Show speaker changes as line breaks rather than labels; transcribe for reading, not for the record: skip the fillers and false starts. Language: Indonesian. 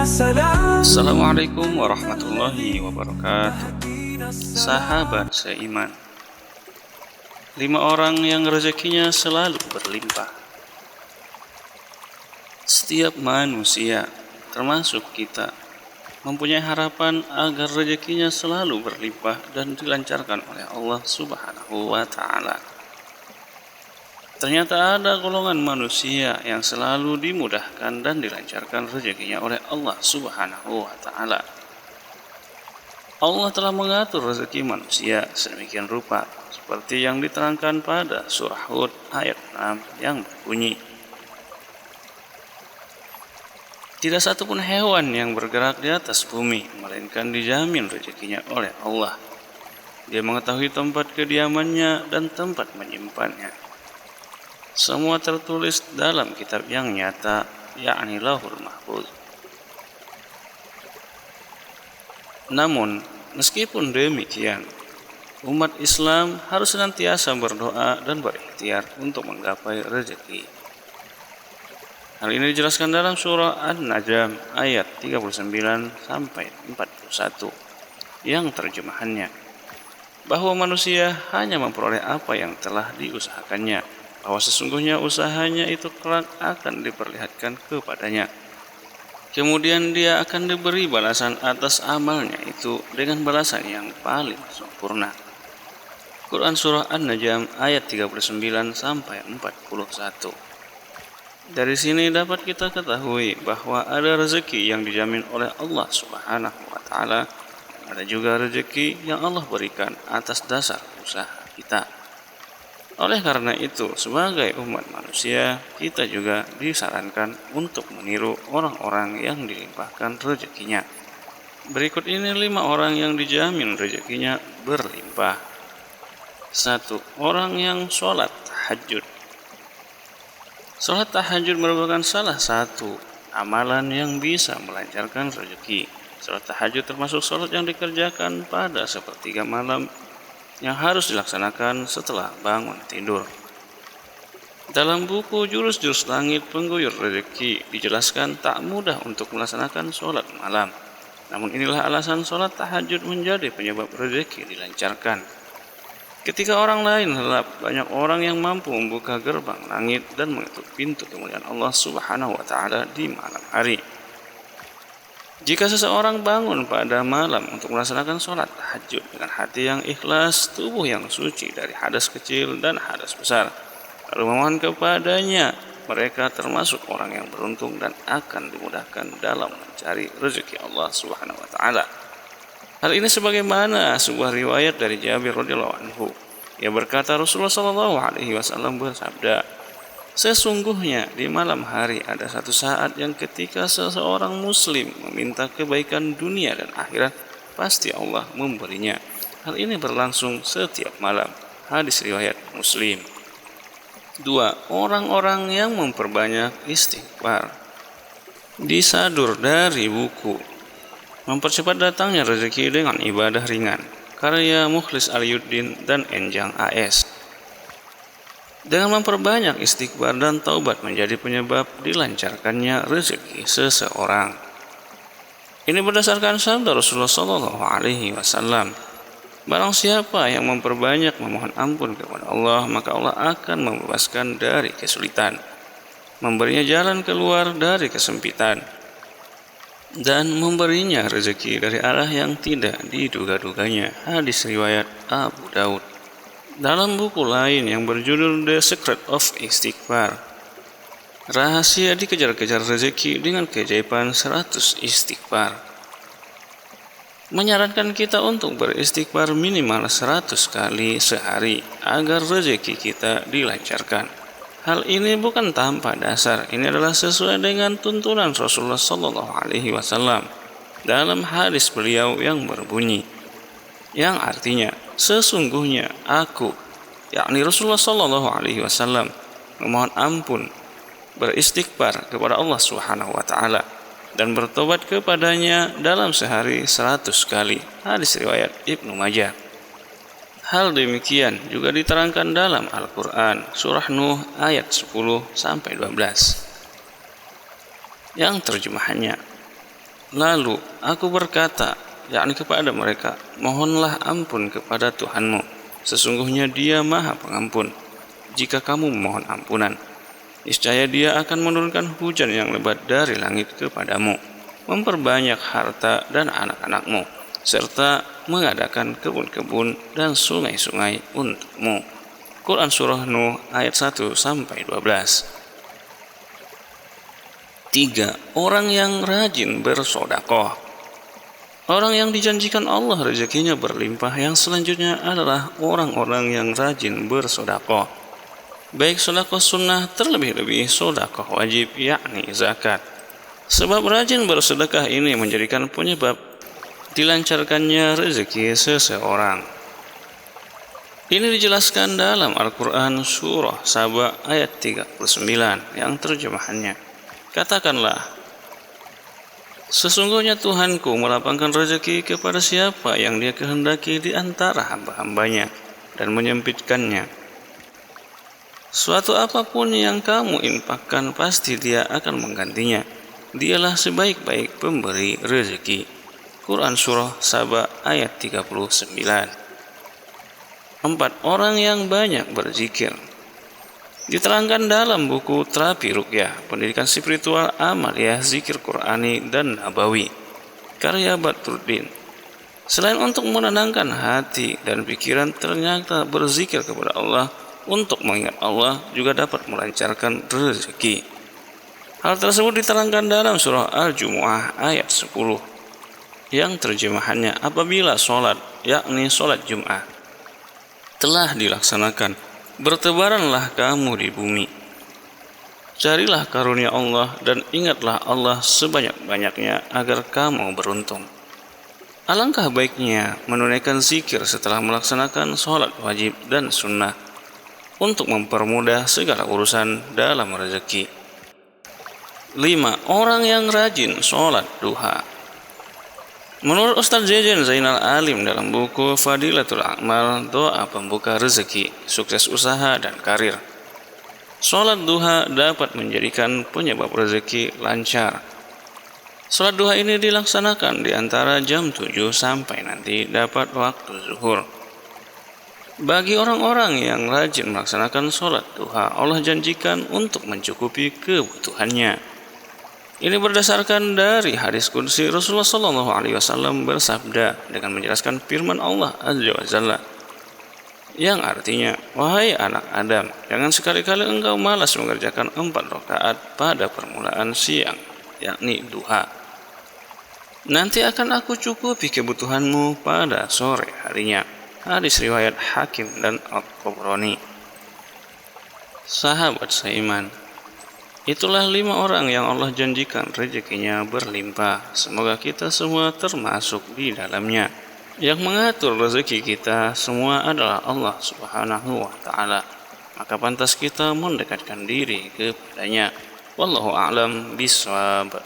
Assalamualaikum warahmatullahi wabarakatuh. Sahabat seiman, 5 orang yang rezekinya selalu berlimpah. Setiap manusia, termasuk kita, mempunyai harapan agar rezekinya selalu berlimpah dan dilancarkan oleh Allah Subhanahu wa Ta'ala. Ternyata ada golongan manusia yang selalu dimudahkan dan dilancarkan rezekinya oleh Allah Subhanahu wa Ta'ala. Allah telah mengatur rezeki manusia sedemikian rupa seperti yang diterangkan pada surah Hud ayat 6 yang berbunyi, tidak satupun hewan yang bergerak di atas bumi melainkan dijamin rezekinya oleh Allah. Dia mengetahui tempat kediamannya dan tempat menyimpannya. Semua tertulis dalam kitab yang nyata, yakni Lauhul Mahfuz. Namun, meskipun demikian, umat Islam harus senantiasa berdoa dan berikhtiar untuk menggapai rezeki. Hal ini dijelaskan dalam surah An-Najm ayat 39 sampai 41 yang terjemahannya, bahwa manusia hanya memperoleh apa yang telah diusahakannya, bahwa sesungguhnya usahanya itu kelak akan diperlihatkan kepadanya. Kemudian dia akan diberi balasan atas amalnya itu dengan balasan yang paling sempurna. Quran Surah An-Najm ayat 39 sampai 41. Dari sini dapat kita ketahui bahwa ada rezeki yang dijamin oleh Allah Subhanahu wa Ta'ala, dan ada juga rezeki yang Allah berikan atas dasar usaha kita. Oleh karena itu, sebagai umat manusia, kita juga disarankan untuk meniru orang-orang yang dilimpahkan rezekinya. Berikut ini 5 orang yang dijamin rezekinya berlimpah. 1. Orang yang sholat tahajud. Sholat tahajud merupakan salah satu amalan yang bisa melancarkan rezeki. Sholat tahajud termasuk sholat yang dikerjakan pada sepertiga malam yang harus dilaksanakan setelah bangun tidur. Dalam buku Jurus-Jurus Langit Pengguyur Rezeki dijelaskan tak mudah untuk melaksanakan sholat malam. Namun inilah alasan sholat tahajud menjadi penyebab rezeki dilancarkan. Ketika orang lain lelap, banyak orang yang mampu membuka gerbang langit dan mengetuk pintu kemuliaan Allah Subhanahu wa Ta'ala di malam hari. Jika seseorang bangun pada malam untuk melaksanakan sholat tahajud dengan hati yang ikhlas, tubuh yang suci dari hadas kecil dan hadas besar, lalu memohon kepadanya, mereka termasuk orang yang beruntung dan akan dimudahkan dalam mencari rezeki Allah Subhanahu wa Ta'ala. Hal ini sebagaimana sebuah riwayat dari Jabir radhiyallahu anhu. Ia berkata, Rasulullah sallallahu alaihi wasallam bersabda, sesungguhnya di malam hari ada satu saat yang ketika seseorang muslim meminta kebaikan dunia dan akhirat, pasti Allah memberinya. Hal ini berlangsung setiap malam. Hadis riwayat Muslim. 2. Orang-orang yang memperbanyak istighfar. Disadur dari buku Mempercepat Datangnya Rezeki dengan Ibadah Ringan, karya Mukhlis Aliyuddin dan Enjang AS. Dengan memperbanyak istighfar dan taubat menjadi penyebab dilancarkannya rezeki seseorang. Ini berdasarkan sabda Rasulullah sallallahu alaihi wasallam, barang siapa yang memperbanyak memohon ampun kepada Allah, maka Allah akan membebaskan dari kesulitan, memberinya jalan keluar dari kesempitan, dan memberinya rezeki dari arah yang tidak diduga-duganya. Hadis riwayat Abu Daud. Dalam buku lain yang berjudul The Secret of Istighfar, rahasia dikejar-kejar rezeki dengan keajaiban 100 istighfar, menyarankan kita untuk beristighfar minimal 100 kali sehari agar rezeki kita dilancarkan. Hal ini bukan tanpa dasar, ini adalah sesuai dengan tuntunan Rasulullah sallallahu alaihi wasallam dalam hadis beliau yang berbunyi, yang artinya, sesungguhnya aku, yakni Rasulullah sallallahu alaihi wasallam, memohon ampun, beristighfar kepada Allah Subhanahu wa Ta'ala dan bertobat kepadanya dalam sehari 100 kali. Hadis riwayat Ibnu Majah. Hal demikian juga diterangkan dalam Al-Quran, surah Nuh ayat 10-12, yang terjemahannya, Lalu aku berkata, yakni kepada mereka, mohonlah ampun kepada Tuhanmu. Sesungguhnya Dia Maha Pengampun. Jika kamu memohon ampunan, niscaya Dia akan menurunkan hujan yang lebat dari langit kepadamu, memperbanyak harta dan anak-anakmu, serta mengadakan kebun-kebun dan sungai-sungai untukmu. Quran Surah Nuh ayat 1-12. 3. Orang yang rajin bersodakoh. Orang yang dijanjikan Allah rezekinya berlimpah yang selanjutnya adalah orang-orang yang rajin bersodakoh. Baik sodakoh sunnah, terlebih-lebih sodakoh wajib, yakni zakat. Sebab rajin bersedekah ini menjadikan penyebab dilancarkannya rezeki seseorang. Ini dijelaskan dalam Al-Quran Surah Saba ayat 39 yang terjemahannya, katakanlah, sesungguhnya Tuhanku melapangkan rezeki kepada siapa yang Dia kehendaki di antara hamba-hambanya dan menyempitkannya. Suatu apapun yang kamu infakkan pasti Dia akan menggantinya. Dialah sebaik-baik pemberi rezeki. Quran Surah Saba ayat 39. 4. Orang yang banyak berzikir. Diterangkan dalam buku Terapi Ruqyah, Pendidikan Spiritual Amaliyah Zikir Qur'ani dan Nabawi, karya Badruddin. Selain untuk menenangkan hati dan pikiran, ternyata berzikir kepada Allah untuk mengingat Allah juga dapat melancarkan rezeki. Hal tersebut diterangkan dalam surah Al-Jumu'ah ayat 10 yang terjemahannya, apabila sholat, yakni sholat Jum'ah, telah dilaksanakan, bertebaranlah kamu di bumi. Carilah karunia Allah dan ingatlah Allah sebanyak-banyaknya agar kamu beruntung. Alangkah baiknya menunaikan zikir setelah melaksanakan sholat wajib dan sunnah untuk mempermudah segala urusan dalam rezeki. 5. Orang yang rajin sholat duha. Menurut Ustaz Jejen Zainal Alim dalam buku Fadilatul A'mal, doa pembuka rezeki, sukses usaha dan karir, sholat duha dapat menjadikan penyebab rezeki lancar. Sholat duha ini dilaksanakan di antara jam 7 sampai nanti dapat waktu zuhur. Bagi orang-orang yang rajin melaksanakan sholat duha, Allah janjikan untuk mencukupi kebutuhannya. Ini berdasarkan dari hadis qudsi Rasulullah SAW bersabda dengan menjelaskan firman Allah Azza wa Jalla yang artinya, wahai anak Adam, jangan sekali-kali engkau malas mengerjakan 4 rakaat pada permulaan siang, yakni duha. Nanti akan aku cukupi kebutuhanmu pada sore harinya. Hadis riwayat Hakim dan At-Tabrani. Sahabat seiman, itulah 5 orang yang Allah janjikan rezekinya berlimpah. Semoga kita semua termasuk di dalamnya. Yang mengatur rezeki kita semua adalah Allah Subhanahu wa Ta'ala. Maka pantas kita mendekatkan diri kepadanya. Wallahu a'lam bishawab.